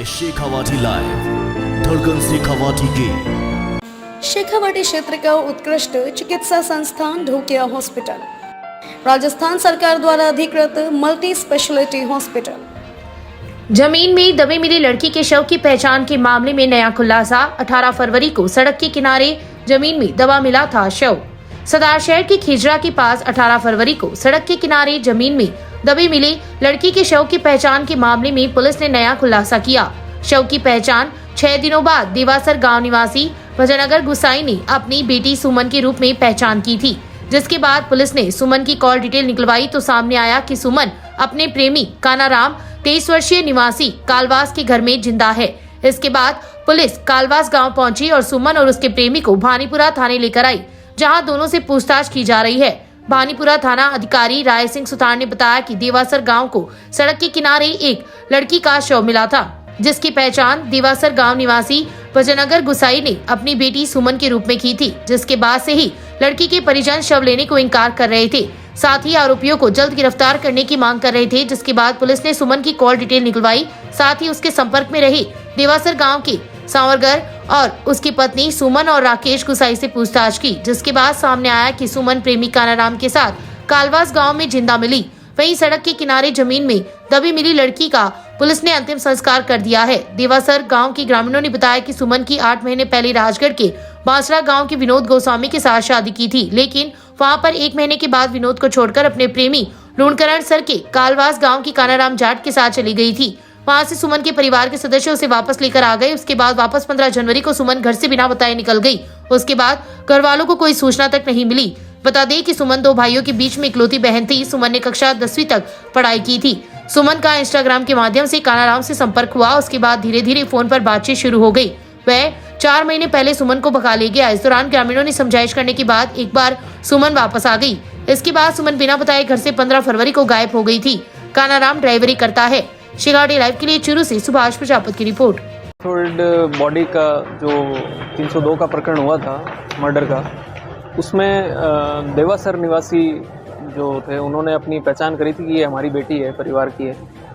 है शेखावाटी लाइव, धड़कन शेखावाटी की। शेखावाटी क्षेत्र का उत्कृष्ट चिकित्सा संस्थान ढोकिया हॉस्पिटल, राजस्थान सरकार द्वारा अधिकृत मल्टी स्पेशलिटी हॉस्पिटल। जमीन में दबी मिली लड़की के शव की पहचान के मामले में नया खुलासा। 18 फरवरी को सड़क के किनारे जमीन में दबा मिला था शव। सदार शहर की खिजरा के पास 18 फरवरी को सड़क के किनारे जमीन में दबी मिली लड़की के शव की पहचान के मामले में पुलिस ने नया खुलासा किया। शव की पहचान 6 दिनों बाद देवासर गांव निवासी भजनगर गुसाई ने अपनी बेटी सुमन के रूप में पहचान की थी, जिसके बाद पुलिस ने सुमन की कॉल डिटेल निकलवाई तो सामने आया कि सुमन अपने प्रेमी कानाराम 23 वर्षीय निवासी कालवास के घर में जिंदा है। इसके बाद पुलिस कालवास गांव पहुंची और सुमन और उसके प्रेमी को भानीपुरा थाने लेकर आई, जहां दोनों से पूछताछ की जा रही है। भानीपुरा थाना अधिकारी राय सिंह सुतार ने बताया कि देवासर गांव को सड़क के किनारे एक लड़की का शव मिला था, जिसकी पहचान देवासर गांव निवासी भजनगर गुसाई ने अपनी बेटी सुमन के रूप में की थी, जिसके बाद से ही लड़की के परिजन शव लेने को इनकार कर रहे थे। साथ ही आरोपियों को जल्द गिरफ्तार करने की मांग कर रहे थे, जिसके बाद पुलिस ने सुमन की कॉल डिटेल निकलवाई। साथ ही उसके संपर्क में रहे देवासर गांव के सांवरगर और उसकी पत्नी सुमन और राकेश गुसाई से पूछताछ की, जिसके बाद सामने आया कि सुमन प्रेमी कानाराम के साथ कालवास गांव में जिंदा मिली। वहीं सड़क के किनारे जमीन में दबी मिली लड़की का पुलिस ने अंतिम संस्कार कर दिया है। देवासर गांव के ग्रामीणों ने बताया कि सुमन की 8 महीने पहले राजगढ़ के बांसरा गांव के विनोद गोस्वामी के साथ शादी की थी, लेकिन वहां पर 1 महीने के बाद विनोद को छोड़कर अपने प्रेमी लूणकरण सर के कालवास गांव की कानाराम जाट के साथ चली गई थी। वहां से सुमन के परिवार के सदस्य उसे वापस लेकर आ गए। उसके बाद वापस 15 जनवरी को सुमन घर से बिना बताए निकल गई। उसके बाद घर वालों को कोई सूचना तक नहीं मिली। बता दें कि सुमन 2 भाइयों के बीच में इकलौती बहन थी। सुमन ने कक्षा 10वीं तक पढ़ाई की थी। सुमन का इंस्टाग्राम के माध्यम से कानाराम से संपर्क हुआ। उसके बाद धीरे धीरे फोन पर बातचीत शुरू हो गई। वह 4 महीने पहले सुमन को भगा ले गया। इस दौरान ग्रामीणों ने समझाइश करने के बाद एक बार सुमन वापस आ गई। इसके बाद सुमन बिना बताए घर से 15 फरवरी को गायब हो गई थी। कानाराम ड्राइवरी करता है। शेखावाटी लाइव के लिए चुरू से सुभाष प्रजापति की रिपोर्ट। बॉडी का जो 302 का प्रकरण हुआ था मर्डर का, उसमें देवासर निवासी जो थे उन्होंने अपनी पहचान करी थी कि ये हमारी बेटी है, परिवार की है।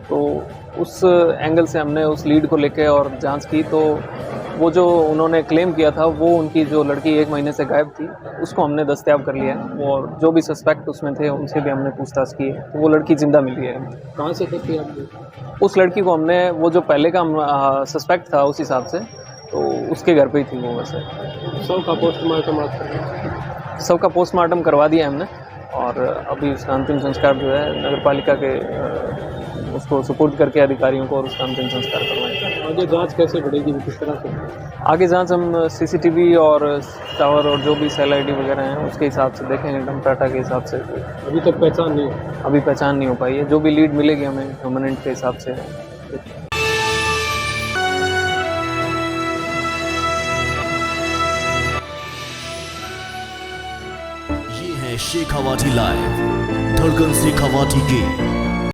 तो उस एंगल से हमने उस लीड को लेके और जांच की, तो वो जो उन्होंने क्लेम किया था वो उनकी जो लड़की 1 महीने से गायब थी उसको हमने दस्तयाब कर लिया है, और जो भी सस्पेक्ट उसमें थे उनसे भी हमने पूछताछ की है। तो वो लड़की जिंदा मिली है। कहाँ से थी आपने? उस लड़की को हमने, वो जो पहले का सस्पेक्ट था उस हिसाब से, तो उसके घर पे ही थी वो। वैसे शव का पोस्टमार्टम करवा दिया हमने, और अभी उसका अंतिम संस्कार जो है नगर पालिका के उसको सुपुर्द करके अधिकारियों को, और उसका अंतिम संस्कार करवाएंगे। आगे जांच कैसे बढ़ेगी, किस तरह से? आगे जांच हम सीसीटीवी और टावर और जो भी सेल आईडी वगैरह हैं उसके हिसाब से देखेंगे, डम डाटा के हिसाब से। अभी तक पहचान नहीं? अभी पहचान नहीं हो पाई है। जो भी लीड मिलेगी हमें ह्यूमनेंट के हिसाब से। ये है शेखावाटी लाइव, धड़कन शेखावाटी की।